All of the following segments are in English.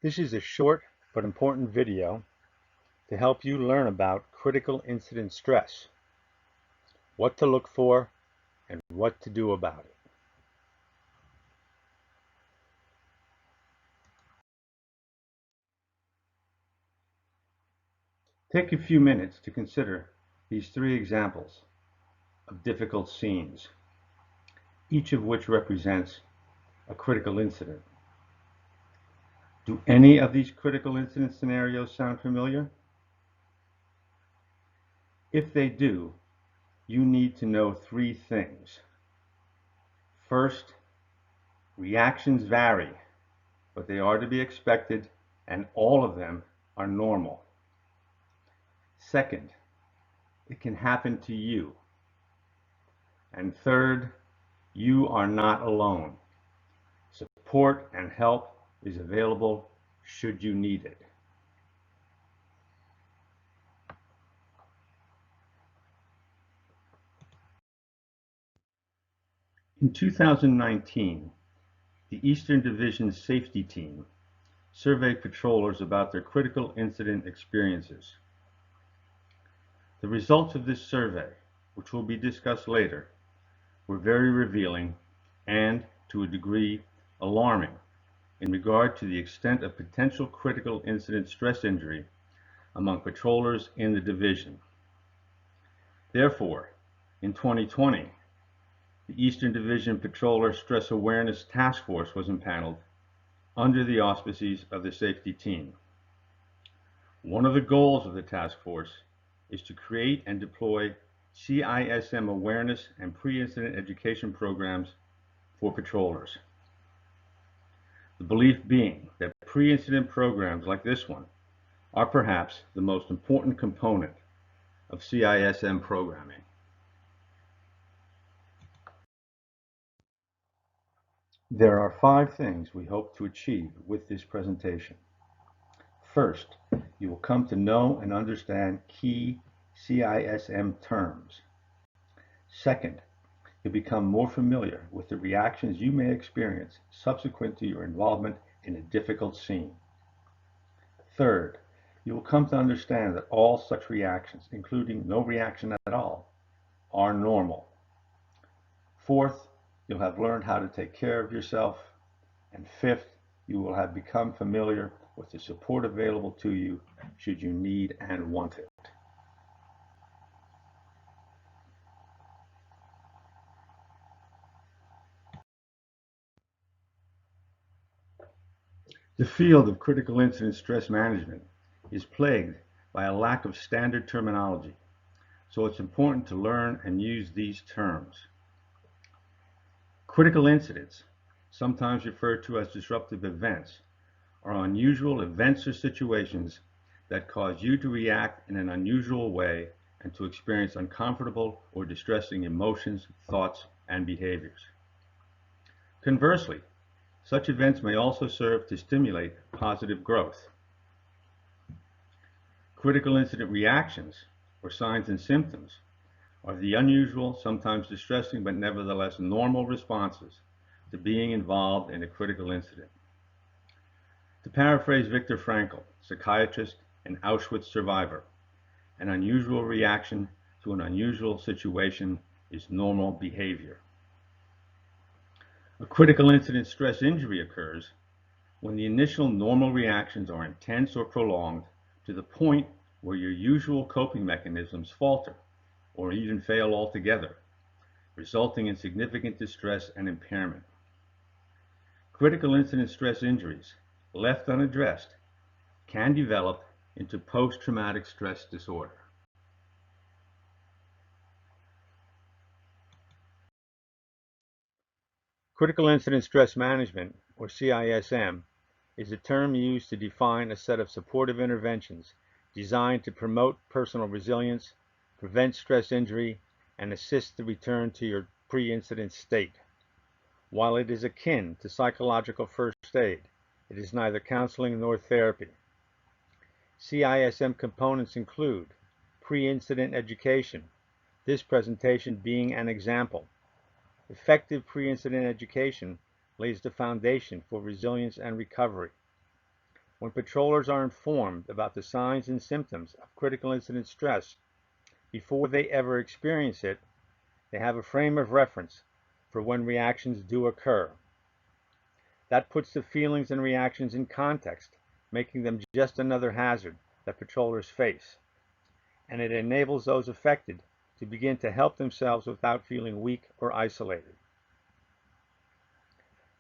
This is a short but important video to help you learn about critical incident stress, what to look for, and what to do about it. Take a few minutes to consider these three examples of difficult scenes, each of which represents a critical incident. Do any of these critical incident scenarios sound familiar? If they do, you need to know three things. First, reactions vary, but they are to be expected, and all of them are normal. Second, it can happen to you. And third, you are not alone. Support and help is available should you need it. In 2019, the Eastern Division's safety team surveyed patrollers about their critical incident experiences. The results of this survey, which will be discussed later, were very revealing and, to a degree, alarming in regard to the extent of potential critical incident stress injury among patrollers in the division. Therefore, in 2020, the Eastern Division Patroller Stress Awareness Task Force was impaneled under the auspices of the safety team. One of the goals of the task force is to create and deploy CISM awareness and pre-incident education programs for patrollers. The belief being that pre-incident programs like this one are perhaps the most important component of CISM programming. There are 5 things we hope to achieve with this presentation. First, you will come to know and understand key CISM terms. Second, you'll become more familiar with the reactions you may experience subsequent to your involvement in a difficult scene. Third, you will come to understand that all such reactions, including no reaction at all, are normal. Fourth, you'll have learned how to take care of yourself. And fifth, you will have become familiar with the support available to you should you need and want it. The field of critical incident stress management is plagued by a lack of standard terminology, so it's important to learn and use these terms. Critical incidents, sometimes referred to as disruptive events, are unusual events or situations that cause you to react in an unusual way and to experience uncomfortable or distressing emotions, thoughts, and behaviors. Conversely, such events may also serve to stimulate positive growth. Critical incident reactions, or signs and symptoms, are the unusual, sometimes distressing, but nevertheless normal responses to being involved in a critical incident. To paraphrase Viktor Frankl, psychiatrist and Auschwitz survivor, an unusual reaction to an unusual situation is normal behavior. A critical incident stress injury occurs when the initial normal reactions are intense or prolonged to the point where your usual coping mechanisms falter or even fail altogether, resulting in significant distress and impairment. Critical incident stress injuries, left unaddressed, can develop into post-traumatic stress disorder. Critical incident stress management, or CISM, is a term used to define a set of supportive interventions designed to promote personal resilience, prevent stress injury, and assist the return to your pre-incident state. While it is akin to psychological first aid, it is neither counseling nor therapy. CISM components include pre-incident education, this presentation being an example. Effective pre-incident education lays the foundation for resilience and recovery. When patrollers are informed about the signs and symptoms of critical incident stress before they ever experience it, they have a frame of reference for when reactions do occur. That puts the feelings and reactions in context, making them just another hazard that patrollers face, and it enables those affected to begin to help themselves without feeling weak or isolated.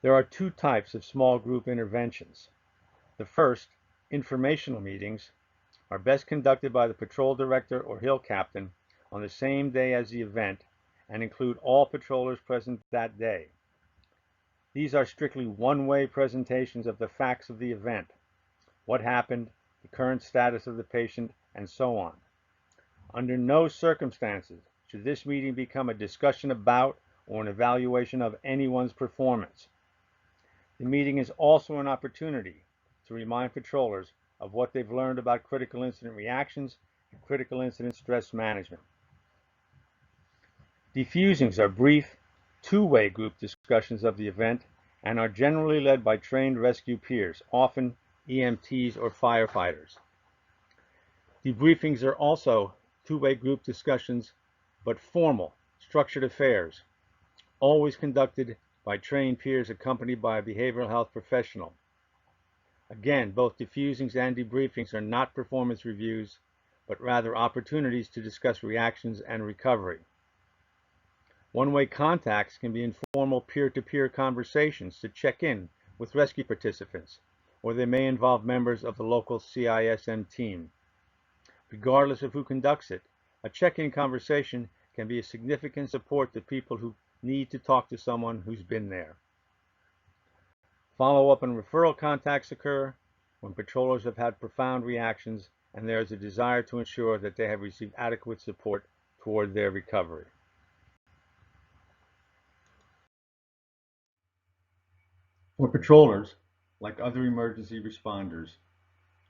There are two types of small group interventions. The first, informational meetings, are best conducted by the patrol director or hill captain on the same day as the event and include all patrollers present that day. These are strictly one-way presentations of the facts of the event, what happened, the current status of the patient, and so on. Under no circumstances should this meeting become a discussion about or an evaluation of anyone's performance. The meeting is also an opportunity to remind patrollers of what they've learned about critical incident reactions and critical incident stress management. Defusings are brief, two-way group discussions of the event and are generally led by trained rescue peers, often EMTs or firefighters. Debriefings are also two-way group discussions, but formal, structured affairs, always conducted by trained peers accompanied by a behavioral health professional. Again, both defusings and debriefings are not performance reviews, but rather opportunities to discuss reactions and recovery. One-way contacts can be informal peer-to-peer conversations to check in with rescue participants, or they may involve members of the local CISM team. Regardless of who conducts it, a check-in conversation can be a significant support to people who need to talk to someone who's been there. Follow-up and referral contacts occur when patrollers have had profound reactions and there is a desire to ensure that they have received adequate support toward their recovery. For patrollers, like other emergency responders,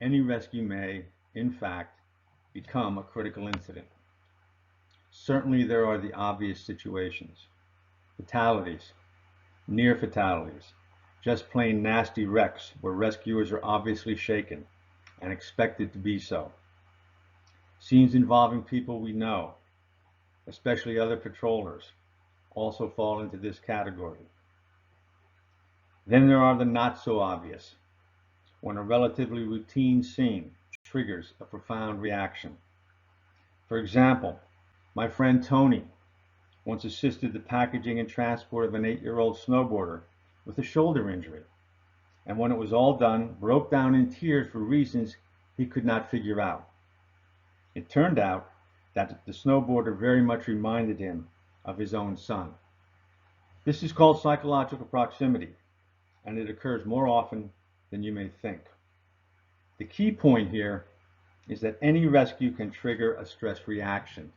any rescue may, in fact, become a critical incident. Certainly there are the obvious situations: fatalities, near fatalities, just plain nasty wrecks where rescuers are obviously shaken and expected to be so. Scenes involving people we know, especially other patrollers, also fall into this category. Then there are the not so obvious, when a relatively routine scene triggers a profound reaction. For example, my friend Tony once assisted the packaging and transport of an 8-year-old snowboarder with a shoulder injury, and when it was all done, broke down in tears for reasons he could not figure out. It turned out that the snowboarder very much reminded him of his own son. This is called psychological proximity, and it occurs more often than you may think. The key point here is that any rescue can trigger a stress reaction.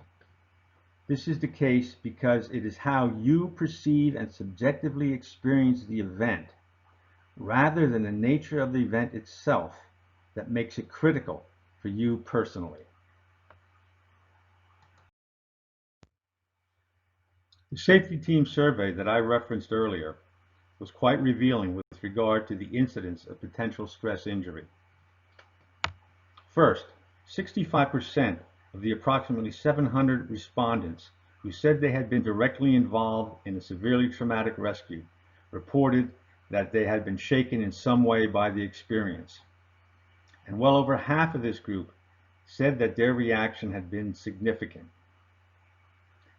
This is the case because it is how you perceive and subjectively experience the event, rather than the nature of the event itself, that makes it critical for you personally. The safety team survey that I referenced earlier was quite revealing with regard to the incidence of potential stress injury. First, 65% of the approximately 700 respondents who said they had been directly involved in a severely traumatic rescue reported that they had been shaken in some way by the experience. And well over half of this group said that their reaction had been significant.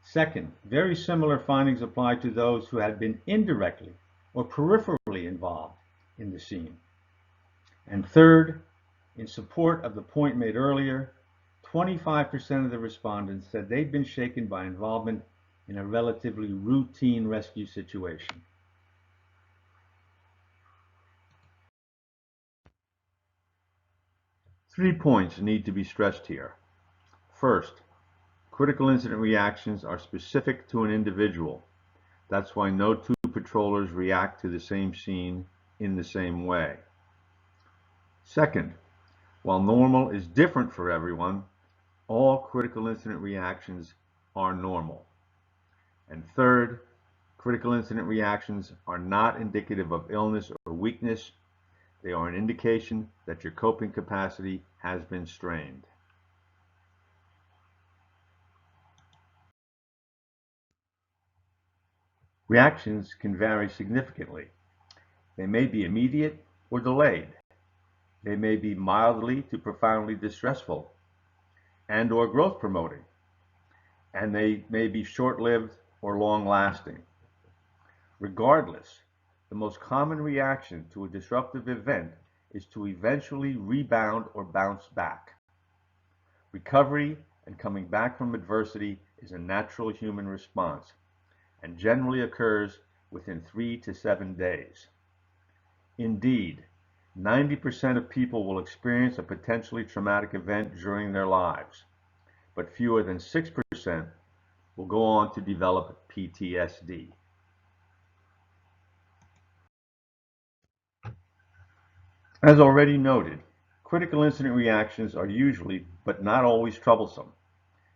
Second, very similar findings apply to those who had been indirectly or peripherally involved in the scene. And third, in support of the point made earlier, 25% of the respondents said they'd been shaken by involvement in a relatively routine rescue situation. Three points need to be stressed here. First, critical incident reactions are specific to an individual. That's why no two patrollers react to the same scene in the same way. Second, while normal is different for everyone, all critical incident reactions are normal. And third, critical incident reactions are not indicative of illness or weakness. They are an indication that your coping capacity has been strained. Reactions can vary significantly. They may be immediate or delayed. They may be mildly to profoundly distressful and or growth promoting, and they may be short-lived or long-lasting. Regardless, the most common reaction to a disruptive event is to eventually rebound or bounce back. Recovery and coming back from adversity is a natural human response and generally occurs within 3 to 7 days. Indeed, 90% of people will experience a potentially traumatic event during their lives, but fewer than 6% will go on to develop PTSD. As already noted, critical incident reactions are usually, but not always, troublesome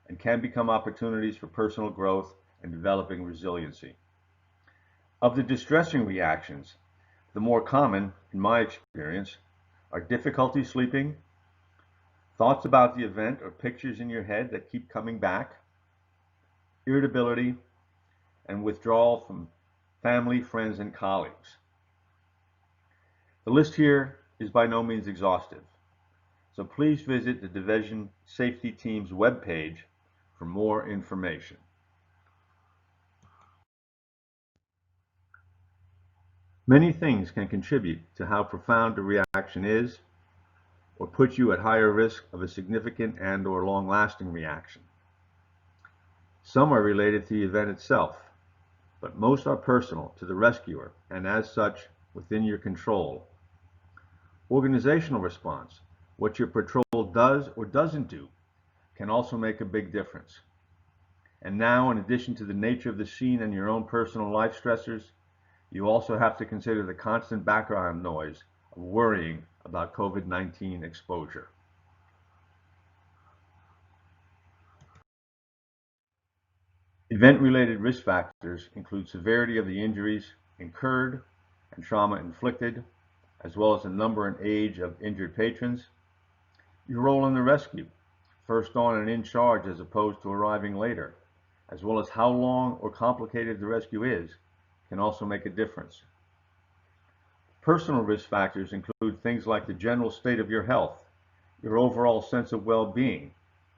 and can become opportunities for personal growth and developing resiliency. Of the distressing reactions, the more common, in my experience, are difficulty sleeping, thoughts about the event or pictures in your head that keep coming back, irritability, and withdrawal from family, friends, and colleagues. The list here is by no means exhaustive, so please visit the Division Safety Team's webpage for more information. Many things can contribute to how profound a reaction is or put you at higher risk of a significant and or long-lasting reaction. Some are related to the event itself, but most are personal to the rescuer and as such within your control. Organizational response, what your patrol does or doesn't do, can also make a big difference. And now, in addition to the nature of the scene and your own personal life stressors, you also have to consider the constant background noise of worrying about COVID-19 exposure. Event-related risk factors include severity of the injuries incurred and trauma inflicted, as well as the number and age of injured patrons, your role in the rescue, first on and in charge as opposed to arriving later, as well as how long or complicated the rescue is, can also make a difference. Personal risk factors include things like the general state of your health, your overall sense of well-being,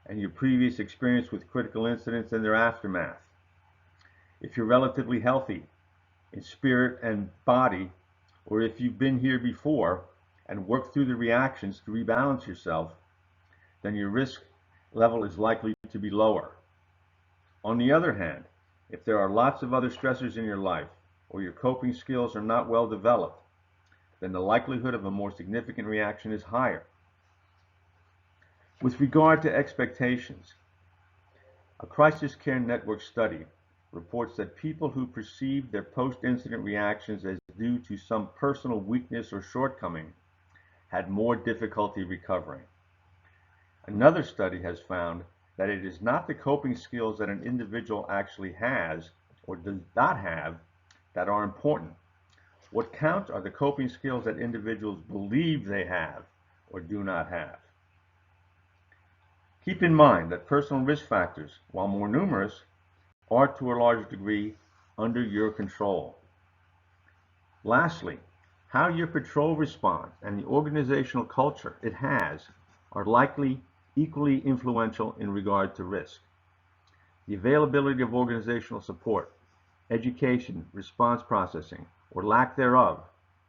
and your previous experience with critical incidents and their aftermath. If you're relatively healthy in spirit and body, or if you've been here before and worked through the reactions to rebalance yourself, then your risk level is likely to be lower. On the other hand, if there are lots of other stressors in your life, or your coping skills are not well developed, then the likelihood of a more significant reaction is higher. With regard to expectations, a crisis care network study reports that people who perceive their post-incident reactions as due to some personal weakness or shortcoming had more difficulty recovering. Another study has found that it is not the coping skills that an individual actually has or does not have that are important. What counts are the coping skills that individuals believe they have or do not have. Keep in mind that personal risk factors, while more numerous, are to a large degree under your control. Lastly, how your patrol responds and the organizational culture it has are likely equally influential in regard to risk. The availability of organizational support, education, response processing, or lack thereof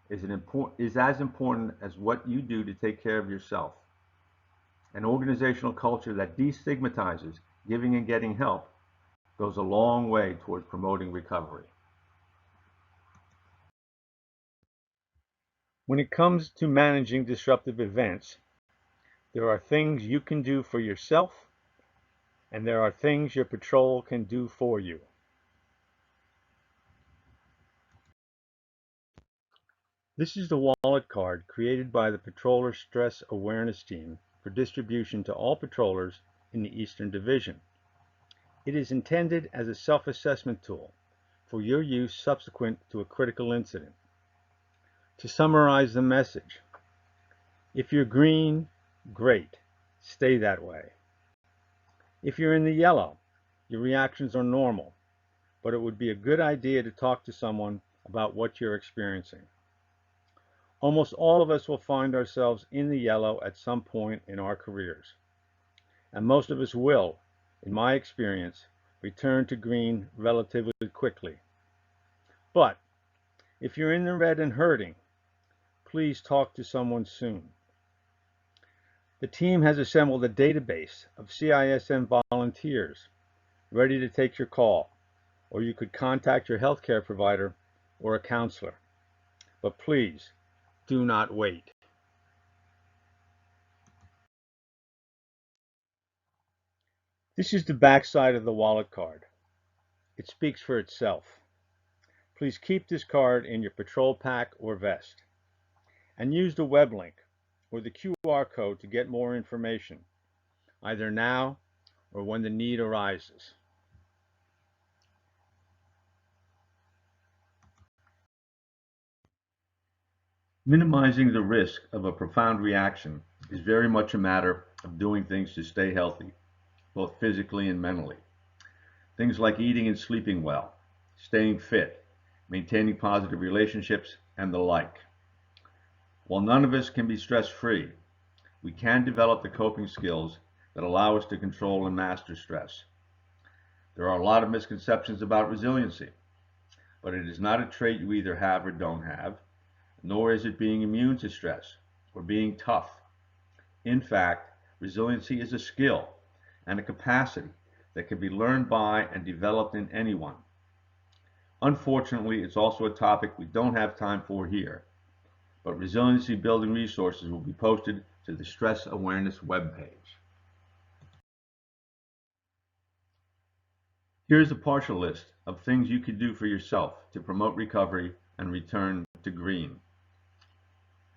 is as important as what you do to take care of yourself. An organizational culture that destigmatizes giving and getting help goes a long way towards promoting recovery. When it comes to managing disruptive events, there are things you can do for yourself, and there are things your patrol can do for you. This is the wallet card created by the Patroller Stress Awareness Team for distribution to all patrollers in the Eastern Division. It is intended as a self-assessment tool for your use subsequent to a critical incident. To summarize the message, If you're green, great. Stay that way. If you're in the yellow, your reactions are normal, but it would be a good idea to talk to someone about what you're experiencing. Almost all of us will find ourselves in the yellow at some point in our careers, and most of us will, in my experience, return to green relatively quickly. But if you're in the red and hurting, please talk to someone soon. The team has assembled a database of CISM volunteers ready to take your call, or you could contact your healthcare provider or a counselor. But please, do not wait. This is the back side of the wallet card. It speaks for itself. Please keep this card in your patrol pack or vest, and use the web link or the QR code to get more information, either now or when the need arises. Minimizing the risk of a profound reaction is very much a matter of doing things to stay healthy, both physically and mentally. Things like eating and sleeping well, staying fit, maintaining positive relationships, and the like. While none of us can be stress-free, we can develop the coping skills that allow us to control and master stress. There are a lot of misconceptions about resiliency, but it is not a trait you either have or don't have, nor is it being immune to stress or being tough. In fact, resiliency is a skill and a capacity that can be learned by and developed in anyone. Unfortunately, it's also a topic we don't have time for here, but resiliency building resources will be posted to the Stress Awareness webpage. Here's a partial list of things you can do for yourself to promote recovery and return to green.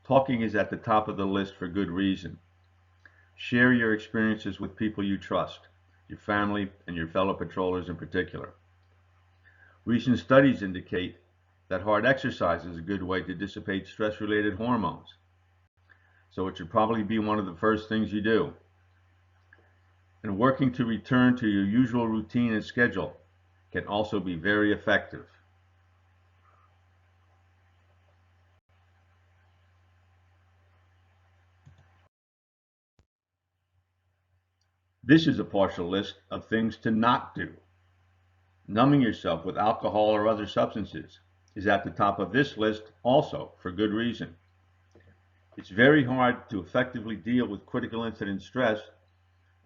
Talking is at the top of the list for good reason. Share your experiences with people you trust, your family and your fellow patrollers in particular. Recent studies indicate that hard exercise is a good way to dissipate stress-related hormones, so it should probably be one of the first things you do. And working to return to your usual routine and schedule can also be very effective. This is a partial list of things to not do. Numbing yourself with alcohol or other substances is at the top of this list also for good reason. It's very hard to effectively deal with critical incident stress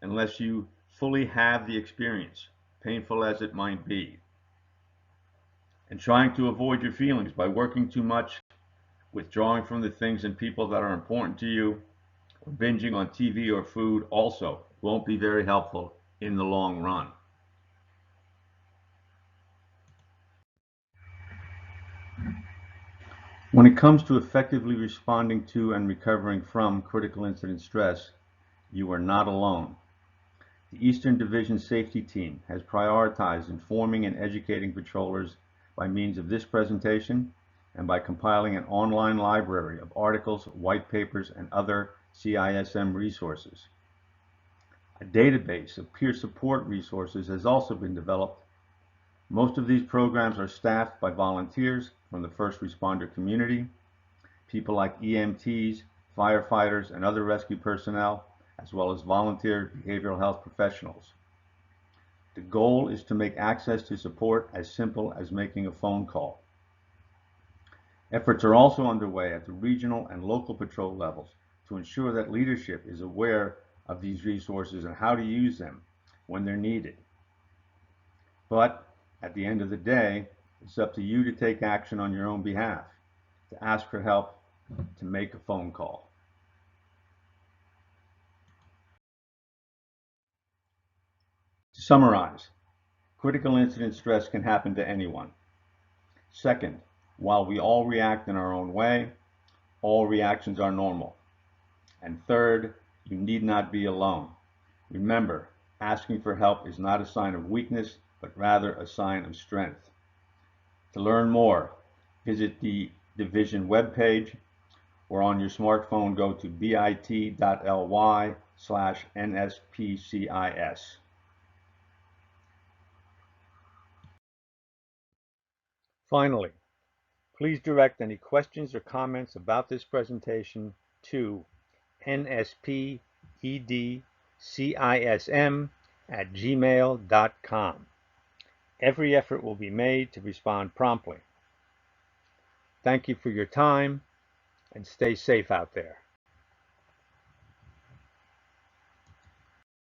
unless you fully have the experience, painful as it might be. And trying to avoid your feelings by working too much, withdrawing from the things and people that are important to you, or binging on TV or food also won't be very helpful in the long run. When it comes to effectively responding to and recovering from critical incident stress, you are not alone. The Eastern Division Safety Team has prioritized informing and educating patrollers by means of this presentation and by compiling an online library of articles, white papers, and other CISM resources. A database of peer support resources has also been developed. Most of these programs are staffed by volunteers from the first responder community, people like EMTs, firefighters, and other rescue personnel, as well as volunteer behavioral health professionals. The goal is to make access to support as simple as making a phone call. Efforts are also underway at the regional and local patrol levels to ensure that leadership is aware of these resources and how to use them when they're needed. But at the end of the day, it's up to you to take action on your own behalf, to ask for help, to make a phone call. To summarize, critical incident stress can happen to anyone. Second, while we all react in our own way, all reactions are normal. And third, you need not be alone. Remember, asking for help is not a sign of weakness, but rather a sign of strength. To learn more, visit the Division webpage or on your smartphone, go to bit.ly/nspcis. Finally, please direct any questions or comments about this presentation to nspedcism@gmail.com. Every effort will be made to respond promptly. Thank you for your time, and stay safe out there.